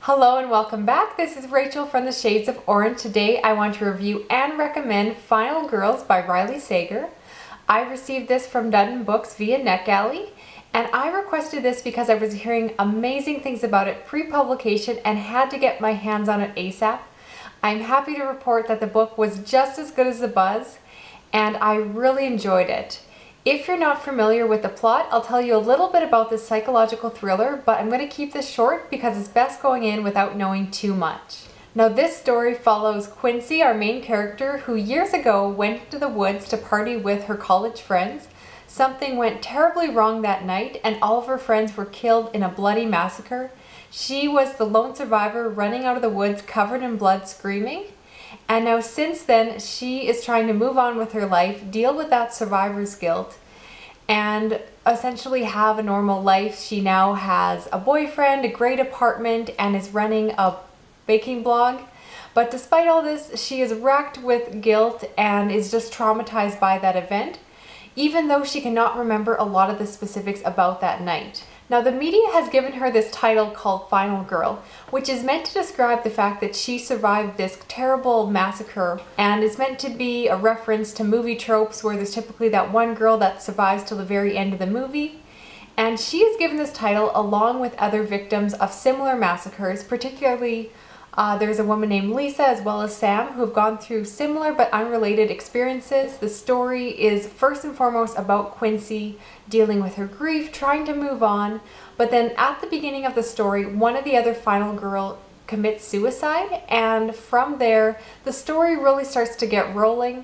Hello and welcome back. This is Rachel from the Shades of Orange. Today I want to review and recommend Final Girls by Riley Sager. I received this from Dutton Books via Netgalley, and I requested this because I was hearing amazing things about it pre-publication and had to get my hands on it ASAP. I'm happy to report that the book was just as good as the buzz, and I really enjoyed it. If you're not familiar with the plot, I'll tell you a little bit about this psychological thriller, but I'm going to keep this short because it's best going in without knowing too much. Now, this story follows Quincy, our main character, who years ago went to the woods to party with her college friends. Something went terribly wrong that night and all of her friends were killed in a bloody massacre. She was the lone survivor running out of the woods covered in blood, screaming. And now since then, she is trying to move on with her life, deal with that survivor's guilt, and essentially have a normal life. She now has a boyfriend, a great apartment, and is running a baking blog. But despite all this, she is racked with guilt and is just traumatized by that event, even though she cannot remember a lot of the specifics about that night. Now, the media has given her this title called Final Girl, which is meant to describe the fact that she survived this terrible massacre, and is meant to be a reference to movie tropes where there's typically that one girl that survives till the very end of the movie. And she is given this title along with other victims of similar massacres, particularly there's a woman named Lisa as well as Sam who have gone through similar but unrelated experiences. The story is first and foremost about Quincy dealing with her grief, trying to move on, but then at the beginning of the story, one of the other final girl commits suicide, and from there, the story really starts to get rolling.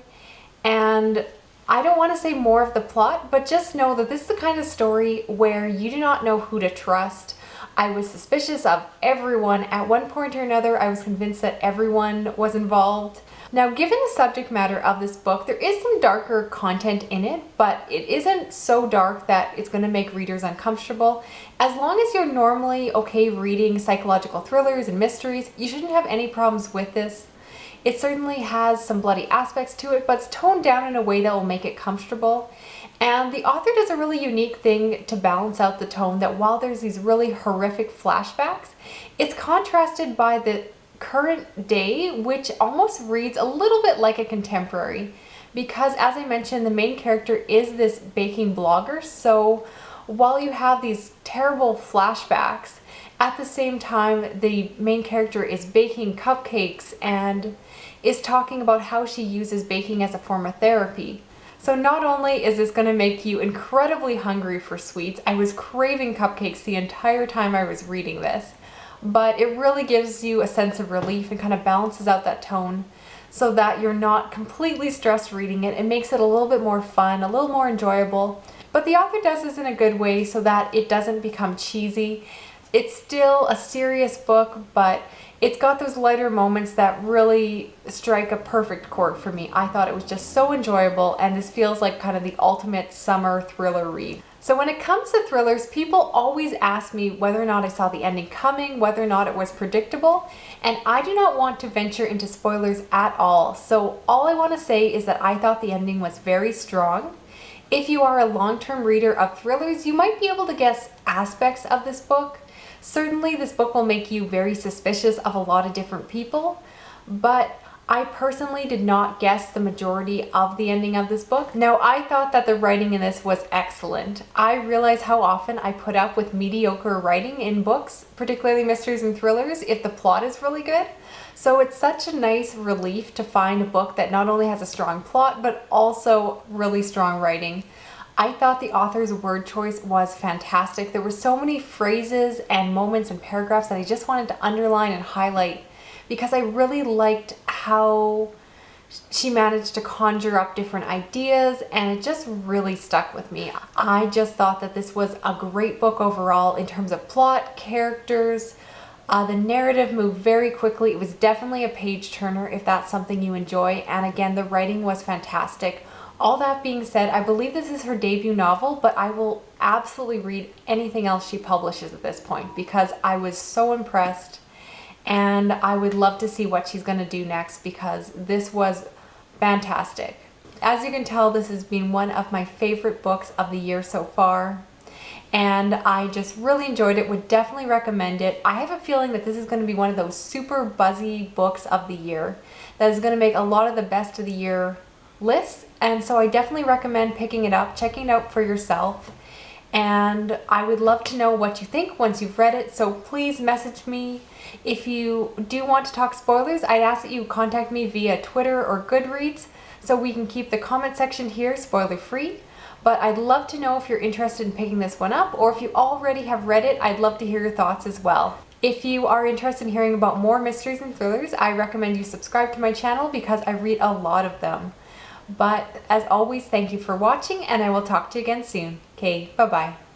And I don't want to say more of the plot, but just know that this is the kind of story where you do not know who to trust. I was suspicious of everyone. At one point or another, I was convinced that everyone was involved. Now, given the subject matter of this book, there is some darker content in it, but it isn't so dark that it's going to make readers uncomfortable. As long as you're normally okay reading psychological thrillers and mysteries, you shouldn't have any problems with this. It certainly has some bloody aspects to it, but it's toned down in a way that will make it comfortable. And the author does a really unique thing to balance out the tone, that while there's these really horrific flashbacks, it's contrasted by the current day, which almost reads a little bit like a contemporary. Because as I mentioned, the main character is this baking blogger, so while you have these terrible flashbacks, at the same time the main character is baking cupcakes and is talking about how she uses baking as a form of therapy. So not only is this going to make you incredibly hungry for sweets, I was craving cupcakes the entire time I was reading this, but it really gives you a sense of relief and kind of balances out that tone so that you're not completely stressed reading it. It makes it a little bit more fun, a little more enjoyable, but the author does this in a good way so that it doesn't become cheesy. It's still a serious book, but it's got those lighter moments that really strike a perfect chord for me. I thought it was just so enjoyable, and this feels like kind of the ultimate summer thriller read. So when it comes to thrillers, people always ask me whether or not I saw the ending coming, whether or not it was predictable, and I do not want to venture into spoilers at all. So all I want to say is that I thought the ending was very strong. If you are a long-term reader of thrillers, you might be able to guess aspects of this book. Certainly this book will make you very suspicious of a lot of different people, but I personally did not guess the majority of the ending of this book. Now, I thought that the writing in this was excellent. I realize how often I put up with mediocre writing in books, particularly mysteries and thrillers, if the plot is really good. So it's such a nice relief to find a book that not only has a strong plot, but also really strong writing. I thought the author's word choice was fantastic. There were so many phrases and moments and paragraphs that I just wanted to underline and highlight because I really liked how she managed to conjure up different ideas, and it just really stuck with me. I just thought that this was a great book overall in terms of plot, characters. The narrative moved very quickly. It was definitely a page turner if that's something you enjoy, and again, the writing was fantastic. All that being said, I believe this is her debut novel, but I will absolutely read anything else she publishes at this point because I was so impressed, and I would love to see what she's going to do next because this was fantastic. As you can tell, this has been one of my favorite books of the year so far. and I just really enjoyed it. Would definitely recommend it. I have a feeling that this is going to be one of those super buzzy books of the year that is going to make a lot of the best of the year lists, and so I definitely recommend picking it up, checking it out for yourself. And I would love to know what you think once you've read it, so please message me. If you do want to talk spoilers, I ask that you contact me via Twitter or Goodreads so we can keep the comment section here spoiler free. But I'd love to know if you're interested in picking this one up, or if you already have read it, I'd love to hear your thoughts as well. If you are interested in hearing about more mysteries and thrillers, I recommend you subscribe to my channel because I read a lot of them. But as always, thank you for watching, and I will talk to you again soon. Okay, bye-bye.